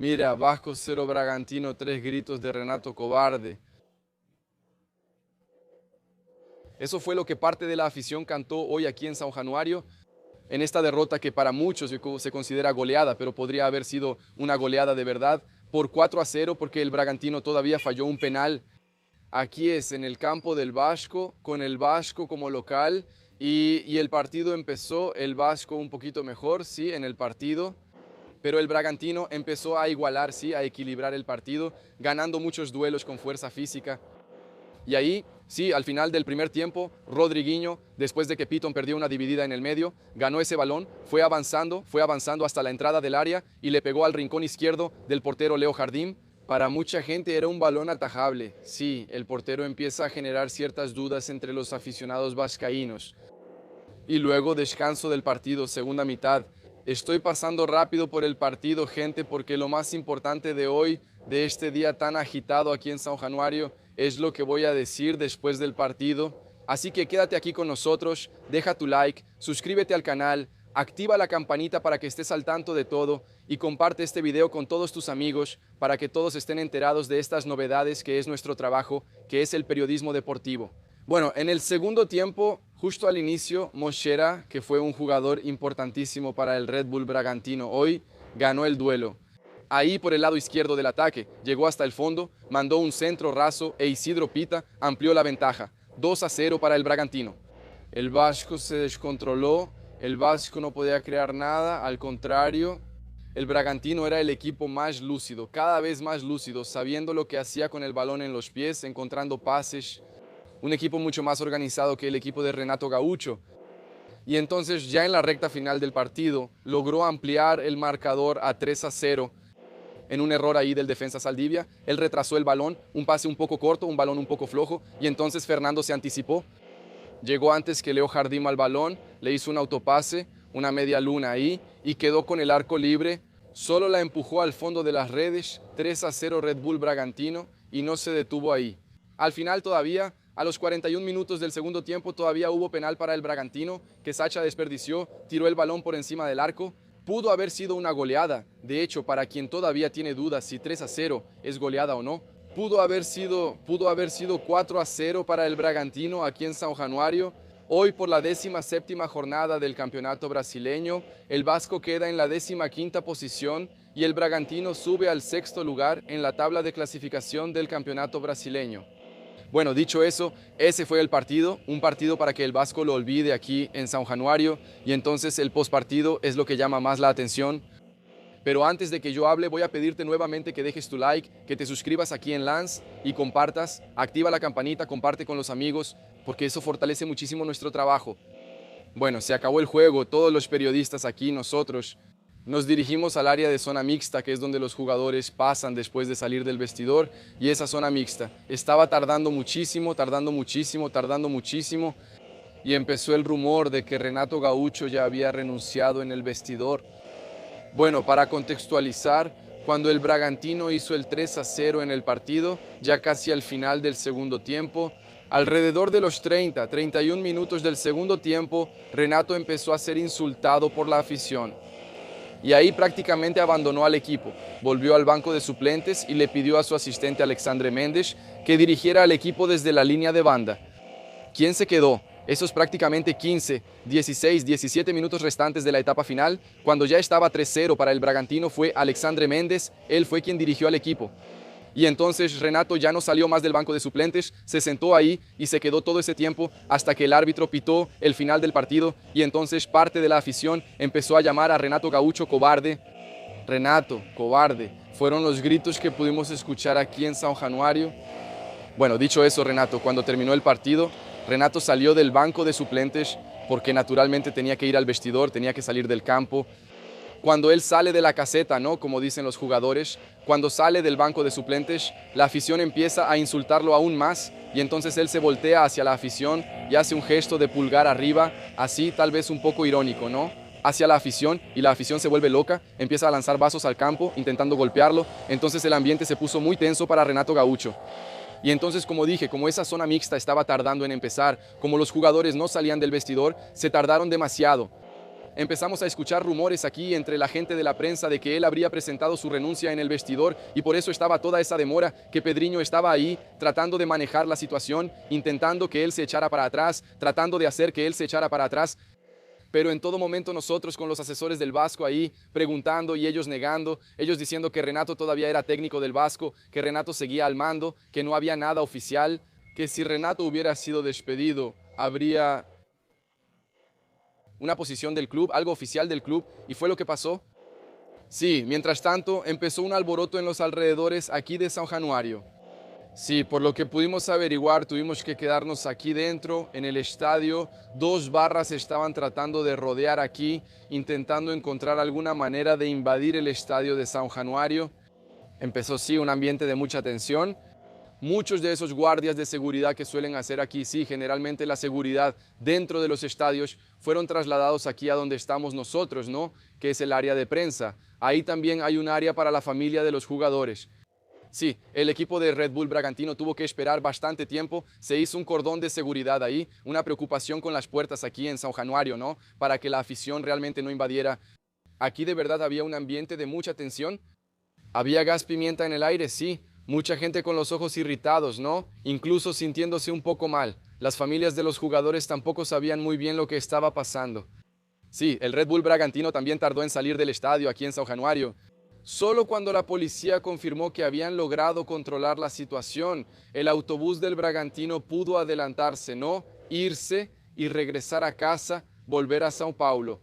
Mira, Vasco 0 Bragantino, 3 gritos de Renato Cobarde. Eso fue lo que parte de la afición cantó hoy aquí en São Januário, en esta derrota que para muchos se considera goleada, pero podría haber sido una goleada de verdad, por 4-0, porque el Bragantino todavía falló un penal. Aquí es en el campo del Vasco, con el Vasco como local, y el partido empezó, el Vasco un poquito mejor, sí, en el partido, pero el Bragantino empezó a igualar, sí, a equilibrar el partido, ganando muchos duelos con fuerza física. Y ahí, sí, al final del primer tiempo, Rodriguinho, después de que Piton perdió una dividida en el medio, ganó ese balón, fue avanzando hasta la entrada del área y le pegó al rincón izquierdo del portero Leo Jardim. Para mucha gente era un balón atajable. Sí, el portero empieza a generar ciertas dudas entre los aficionados vascaínos. Y luego descanso del partido, segunda mitad. Estoy pasando rápido por el partido, gente, porque lo más importante de hoy, de este día tan agitado aquí en São Januário, es lo que voy a decir después del partido. Así que quédate aquí con nosotros, deja tu like, suscríbete al canal, activa la campanita para que estés al tanto de todo y comparte este video con todos tus amigos para que todos estén enterados de estas novedades que es nuestro trabajo, que es el periodismo deportivo. Bueno, en el segundo tiempo, justo al inicio, Moshera, que fue un jugador importantísimo para el Red Bull Bragantino hoy, ganó el duelo. Ahí por el lado izquierdo del ataque, llegó hasta el fondo, mandó un centro raso e Isidro Pita amplió la ventaja. 2-0 para el Bragantino. El Vasco se descontroló, el Vasco no podía crear nada, al contrario, el Bragantino era el equipo más lúcido, cada vez más lúcido, sabiendo lo que hacía con el balón en los pies, encontrando pases. Un equipo mucho más organizado que el equipo de Renato Gaúcho. Y entonces ya en la recta final del partido logró ampliar el marcador a 3-0 en un error ahí del defensa Saldivia. Él retrasó el balón, un pase un poco corto, un balón un poco flojo, y entonces Fernando se anticipó. Llegó antes que Leo Jardim al balón, le hizo un autopase, una media luna ahí, y quedó con el arco libre. Solo la empujó al fondo de las redes, 3-0 Red Bull Bragantino, y no se detuvo ahí. Al final todavía, a los 41 minutos del segundo tiempo, todavía hubo penal para el Bragantino, que Sacha desperdició, tiró el balón por encima del arco. Pudo haber sido una goleada. De hecho, para quien todavía tiene dudas si 3-0 es goleada o no, pudo haber sido 4-0 para el Bragantino aquí en São Januário. Hoy, por la 17ª jornada del campeonato brasileño, el Vasco queda en la 15ª posición y el Bragantino sube al 6º lugar en la tabla de clasificación del campeonato brasileño. Bueno, dicho eso, ese fue el partido, un partido para que el Vasco lo olvide aquí en São Januário, y entonces el postpartido es lo que llama más la atención. Pero antes de que yo hable, voy a pedirte nuevamente que dejes tu like, que te suscribas aquí en Lance y compartas, activa la campanita, comparte con los amigos, porque eso fortalece muchísimo nuestro trabajo. Bueno, se acabó el juego, todos los periodistas aquí, nosotros, nos dirigimos al área de zona mixta, que es donde los jugadores pasan después de salir del vestidor, y esa zona mixta estaba tardando muchísimo, y empezó el rumor de que Renato Gaúcho ya había renunciado en el vestidor. Bueno, para contextualizar, cuando el Bragantino hizo el 3-0 en el partido, ya casi al final del segundo tiempo, alrededor de los 31 minutos del segundo tiempo, Renato empezó a ser insultado por la afición. Y ahí prácticamente abandonó al equipo, volvió al banco de suplentes y le pidió a su asistente Alexandre Mendes que dirigiera al equipo desde la línea de banda. ¿Quién se quedó? Esos prácticamente 15, 16, 17 minutos restantes de la etapa final, cuando ya estaba 3-0 para el Bragantino, fue Alexandre Mendes, él fue quien dirigió al equipo. Y entonces Renato ya no salió más del banco de suplentes, se sentó ahí y se quedó todo ese tiempo hasta que el árbitro pitó el final del partido, y entonces parte de la afición empezó a llamar a Renato Gaúcho cobarde. Renato, cobarde, fueron los gritos que pudimos escuchar aquí en São Januário. Bueno, dicho eso, Renato, cuando terminó el partido, Renato salió del banco de suplentes porque naturalmente tenía que ir al vestidor, tenía que salir del campo. Cuando él sale de la caseta, ¿no?, como dicen los jugadores, cuando sale del banco de suplentes, la afición empieza a insultarlo aún más, y entonces él se voltea hacia la afición y hace un gesto de pulgar arriba, así tal vez un poco irónico, ¿no?, hacia la afición, y la afición se vuelve loca, empieza a lanzar vasos al campo intentando golpearlo. Entonces el ambiente se puso muy tenso para Renato Gaúcho. Y entonces, como dije, como esa zona mixta estaba tardando en empezar, como los jugadores no salían del vestidor, se tardaron demasiado. Empezamos a escuchar rumores aquí entre la gente de la prensa de que él habría presentado su renuncia en el vestidor y por eso estaba toda esa demora, que Pedrinho estaba ahí tratando de manejar la situación, intentando que él se echara para atrás, tratando de hacer que él se echara para atrás. Pero en todo momento nosotros con los asesores del Vasco ahí preguntando y ellos negando, ellos diciendo que Renato todavía era técnico del Vasco, que Renato seguía al mando, que no había nada oficial, que si Renato hubiera sido despedido habría una posición del club, algo oficial del club, y fue lo que pasó. Sí, mientras tanto empezó un alboroto en los alrededores aquí de São Januário. Sí, por lo que pudimos averiguar, tuvimos que quedarnos aquí dentro, en el estadio. 2 barras estaban tratando de rodear aquí, intentando encontrar alguna manera de invadir el estadio de São Januário. Empezó, sí, un ambiente de mucha tensión. Muchos de esos guardias de seguridad que suelen hacer aquí, sí, generalmente la seguridad dentro de los estadios, fueron trasladados aquí a donde estamos nosotros, ¿no? Que es el área de prensa. Ahí también hay un área para la familia de los jugadores. Sí, el equipo de Red Bull Bragantino tuvo que esperar bastante tiempo, se hizo un cordón de seguridad ahí, una preocupación con las puertas aquí en São Januário, ¿no? Para que la afición realmente no invadiera. Aquí de verdad había un ambiente de mucha tensión. Había gas pimienta en el aire, sí. Mucha gente con los ojos irritados, ¿no? Incluso sintiéndose un poco mal. Las familias de los jugadores tampoco sabían muy bien lo que estaba pasando. Sí, el Red Bull Bragantino también tardó en salir del estadio aquí en São Januário. Solo cuando la policía confirmó que habían logrado controlar la situación, el autobús del Bragantino pudo adelantarse, ¿no? Irse y regresar a casa, volver a São Paulo.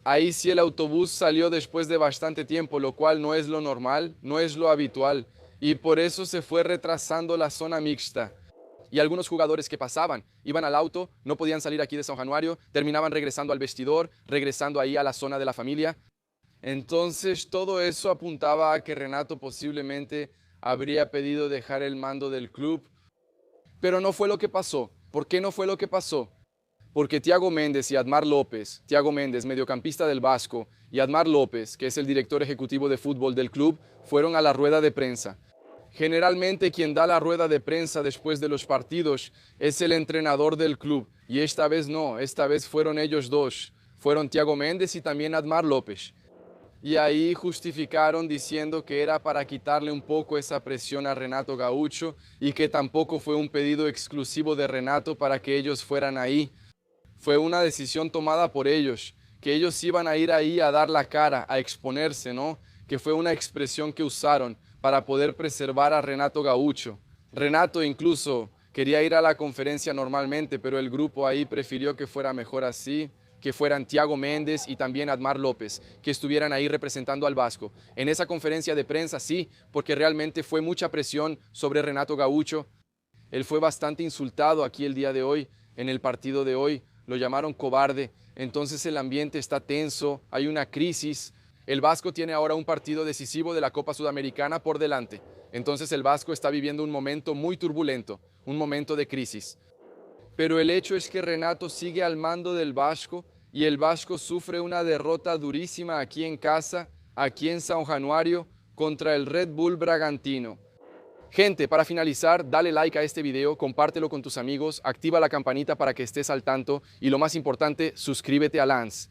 Ahí sí el autobús salió después de bastante tiempo, lo cual no es lo normal, no es lo habitual, y por eso se fue retrasando la zona mixta. Y algunos jugadores que pasaban, iban al auto, no podían salir aquí de São Januário, terminaban regresando al vestidor, regresando ahí a la zona de la familia. Entonces todo eso apuntaba a que Renato posiblemente habría pedido dejar el mando del club, pero no fue lo que pasó. ¿Por qué no fue lo que pasó? Porque Thiago Mendes y Admar López, Thiago Mendes, mediocampista del Vasco, y Admar López, que es el director ejecutivo de fútbol del club, fueron a la rueda de prensa. Generalmente quien da la rueda de prensa después de los partidos es el entrenador del club, y esta vez no, esta vez fueron ellos dos, fueron Thiago Mendes y también Admar López. Y ahí justificaron diciendo que era para quitarle un poco esa presión a Renato Gaúcho y que tampoco fue un pedido exclusivo de Renato para que ellos fueran ahí. Fue una decisión tomada por ellos, que ellos iban a ir ahí a dar la cara, a exponerse, ¿no? Que fue una expresión que usaron para poder preservar a Renato Gaúcho. Renato incluso quería ir a la conferencia normalmente, pero el grupo ahí prefirió que fuera mejor así, que fueran Thiago Mendes y también Admar López, que estuvieran ahí representando al Vasco. En esa conferencia de prensa sí, porque realmente fue mucha presión sobre Renato Gaúcho. Él fue bastante insultado aquí el día de hoy, en el partido de hoy, lo llamaron cobarde, entonces el ambiente está tenso, hay una crisis. El Vasco tiene ahora un partido decisivo de la Copa Sudamericana por delante, entonces el Vasco está viviendo un momento muy turbulento, un momento de crisis. Pero el hecho es que Renato sigue al mando del Vasco y el Vasco sufre una derrota durísima aquí en casa, aquí en São Januário, contra el Red Bull Bragantino. Gente, para finalizar, dale like a este video, compártelo con tus amigos, activa la campanita para que estés al tanto y lo más importante, suscríbete a Lance.